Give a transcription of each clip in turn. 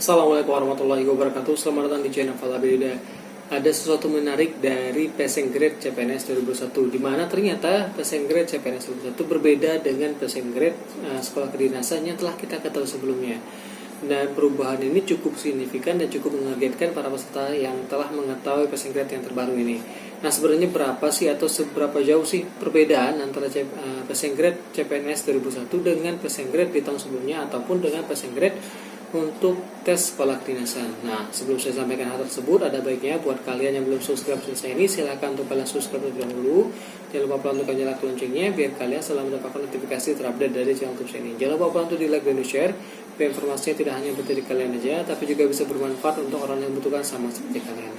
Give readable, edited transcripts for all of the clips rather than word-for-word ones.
Assalamualaikum warahmatullahi wabarakatuh. Selamat datang di channel Falabeda. Ada sesuatu menarik dari passing grade CPNS 2021, di mana ternyata passing grade CPNS 2021 berbeda dengan passing grade sekolah kedinasan yang telah kita ketahui sebelumnya. Dan perubahan ini cukup signifikan dan cukup mengagetkan para peserta yang telah mengetahui passing grade yang terbaru ini. Nah, sebenarnya berapa sih atau seberapa jauh sih perbedaan antara passing grade CPNS 2021 dengan passing grade di tahun sebelumnya ataupun dengan passing grade untuk tes sekolah kedinasan. Nah, sebelum saya sampaikan hal tersebut, ada baiknya buat kalian yang belum subscribe channel saya ini, silahkan untuk kalian subscribe terlebih dahulu. Jangan lupa pelan untuk nyalakan loncengnya biar kalian selalu mendapatkan notifikasi terupdate dari channel YouTube saya ini. Jangan lupa pelan untuk di like dan di share biar informasinya tidak hanya buat diri kalian aja, tapi juga bisa bermanfaat untuk orang yang membutuhkan sama seperti kalian.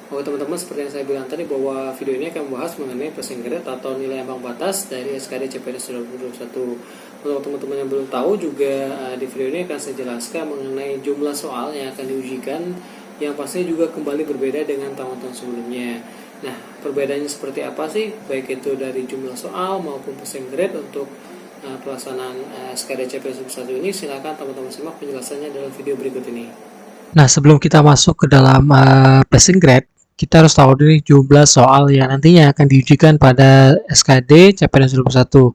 Oke teman-teman, seperti yang saya bilang tadi bahwa video ini akan membahas mengenai passing grade atau nilai ambang batas dari SKD CPNS 2021. Untuk teman-teman yang belum tahu juga, di video ini akan saya jelaskan mengenai jumlah soal yang akan diujikan, yang pastinya juga kembali berbeda dengan tahun-tahun sebelumnya. Nah, perbedaannya seperti apa sih? Baik itu dari jumlah soal maupun passing grade untuk pelaksanaan SKD CPNS 2021 ini, silakan teman-teman simak penjelasannya dalam video berikut ini. Nah, sebelum kita masuk ke dalam passing grade, kita harus tahu dulu jumlah soal yang nantinya akan diujikan pada SKD CPNS 2021.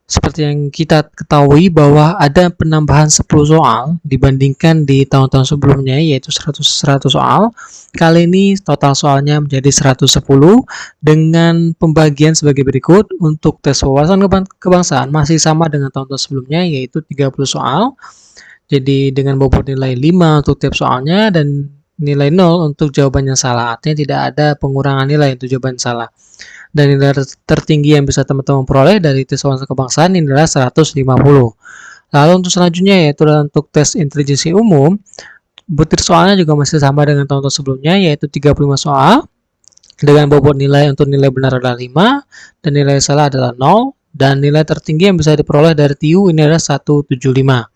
Seperti yang kita ketahui bahwa ada penambahan 10 soal dibandingkan di tahun-tahun sebelumnya, yaitu 100 soal. Kali ini total soalnya menjadi 110 dengan pembagian sebagai berikut. Untuk tes wawasan kebangsaan masih sama dengan tahun-tahun sebelumnya, yaitu 30 soal. Jadi dengan bobot nilai 5 untuk tiap soalnya dan nilai 0 untuk jawaban yang salah. Artinya tidak ada pengurangan nilai untuk jawaban salah. Dan nilai tertinggi yang bisa teman-teman peroleh dari tes wawasan kebangsaan ini adalah 150. Lalu untuk selanjutnya yaitu untuk tes intelijensi umum, butir soalnya juga masih sama dengan tahun-tahun sebelumnya, yaitu 35 soal dengan bobot nilai untuk nilai benar adalah 5 dan nilai salah adalah 0, dan nilai tertinggi yang bisa diperoleh dari TIU ini adalah 175.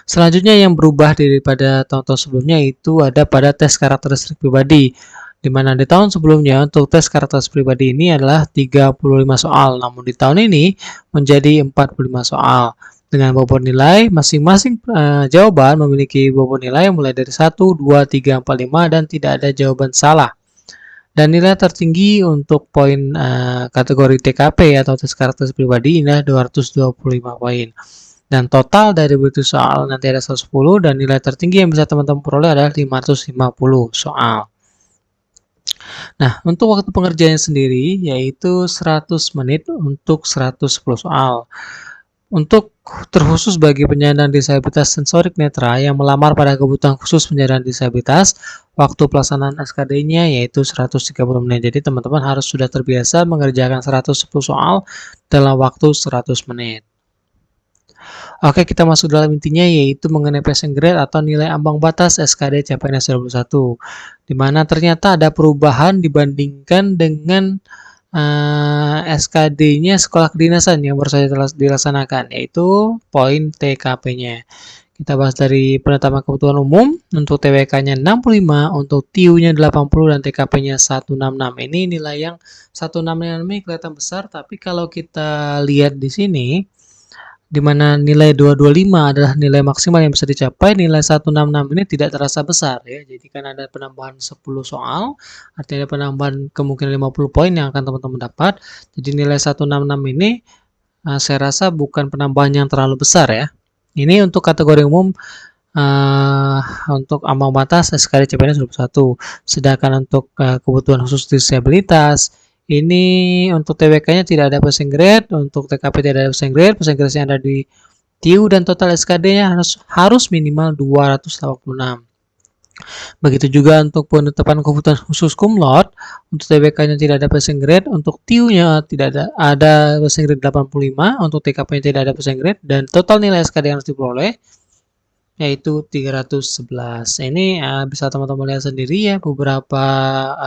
Selanjutnya yang berubah daripada tahun-tahun sebelumnya itu ada pada tes karakteristik pribadi, di mana di tahun sebelumnya untuk tes karakteristik pribadi ini adalah 35 soal, namun di tahun ini menjadi 45 soal. Dengan bobot nilai, masing-masing jawaban memiliki bobot nilai mulai dari 1, 2, 3, 4, 5, dan tidak ada jawaban salah. Dan nilai tertinggi untuk poin kategori TKP atau tes karakteristik pribadi ini adalah 225 poin. Dan total dari butir soal nanti ada 110, dan nilai tertinggi yang bisa teman-teman peroleh adalah 550 soal. Nah, untuk waktu pengerjaannya sendiri yaitu 100 menit untuk 110 soal. Untuk terkhusus bagi penyandang disabilitas sensorik netra yang melamar pada kebutuhan khusus penyandang disabilitas, waktu pelaksanaan SKD-nya yaitu 130 menit. Jadi teman-teman harus sudah terbiasa mengerjakan 110 soal dalam waktu 100 menit. Oke, kita masuk dalam intinya yaitu mengenai passing grade atau nilai ambang batas SKD CPNS 2021, di mana ternyata ada perubahan dibandingkan dengan SKD-nya sekolah kedinasan yang baru saja dilaksanakan, yaitu poin TKP-nya. Kita bahas dari penetapan kebutuhan umum. Untuk TWK-nya 65, untuk TIU-nya 80, dan TKP-nya 166. Ini nilai yang 166 ini kelihatan besar, tapi kalau kita lihat di sini, di mana nilai 225 adalah nilai maksimal yang bisa dicapai, nilai 166 ini tidak terasa besar ya. Jadi kan ada penambahan 10 soal, artinya ada penambahan kemungkinan 50 poin yang akan teman-teman dapat. Jadi nilai 166 ini saya rasa bukan penambahan yang terlalu besar ya. Ini untuk kategori umum untuk ambang batas SKD CPNS 2021. Sedangkan untuk kebutuhan khusus disabilitas, ini untuk TWK-nya tidak ada passing grade, untuk TKP tidak ada passing grade yang ada di TIU, dan total SKD-nya harus minimal 286. Begitu juga untuk penetapan kebutuhan khusus cum laude, untuk TWK-nya tidak ada passing grade, untuk TIU-nya tidak ada passing grade 85, untuk TKP-nya tidak ada passing grade, dan total nilai SKD yang harus diperoleh yaitu 311. Ini bisa teman-teman lihat sendiri ya beberapa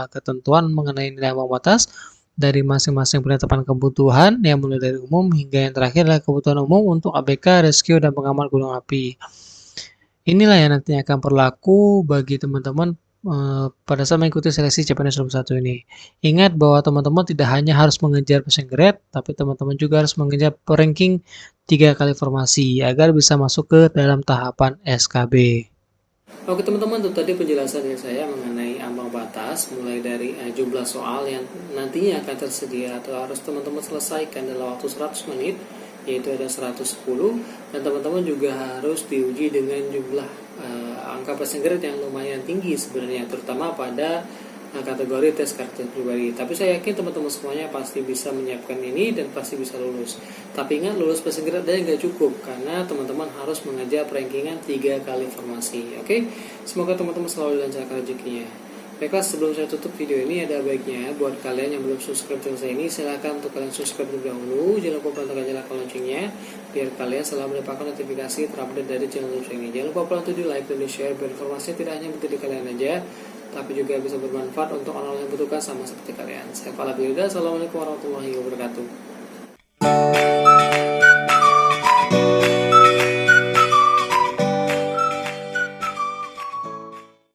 ketentuan mengenai nilai ambang batas dari masing-masing penetapan kebutuhan, yang mulai dari umum hingga yang terakhir adalah kebutuhan umum untuk ABK, rescue, dan pengaman gunung api. Inilah yang nantinya akan berlaku bagi teman-teman pada saat mengikuti seleksi CPNS 2021 ini. Ingat bahwa teman-teman tidak hanya harus mengejar passing grade, tapi teman-teman juga harus mengejar ranking 3 kali formasi agar bisa masuk ke dalam tahapan SKB. Oke teman-teman, itu tadi penjelasan dari saya mengenai ambang batas mulai dari jumlah soal yang nantinya akan tersedia atau harus teman-teman selesaikan dalam waktu 100 menit, yaitu ada 110, dan teman-teman juga harus diuji dengan jumlah angka passing grade yang lumayan tinggi sebenarnya, terutama pada kategori tes karakter pribadi. Tapi saya yakin teman-teman semuanya pasti bisa menyiapkan ini dan pasti bisa lulus. Tapi ingat, lulus passing grade aja nggak cukup, karena teman-teman harus mengejar rankingan 3 kali formasi. Oke, semoga teman-teman selalu dilancarkan rezekinya. Baiklah, sebelum saya tutup video ini, ada baiknya buat kalian yang belum subscribe channel saya ini, silahkan untuk kalian subscribe terlebih dahulu. Jangan lupa tekan nyalakan loncengnya biar kalian selalu mendapatkan notifikasi terupdate dari channel saya ini. Jangan lupa untuk di like dan di share biar informasi tidak hanya untuk kalian aja, tapi juga bisa bermanfaat untuk orang-orang yang butuhkan sama seperti kalian. Saya Fala Bilda, assalamualaikum warahmatullahi wabarakatuh.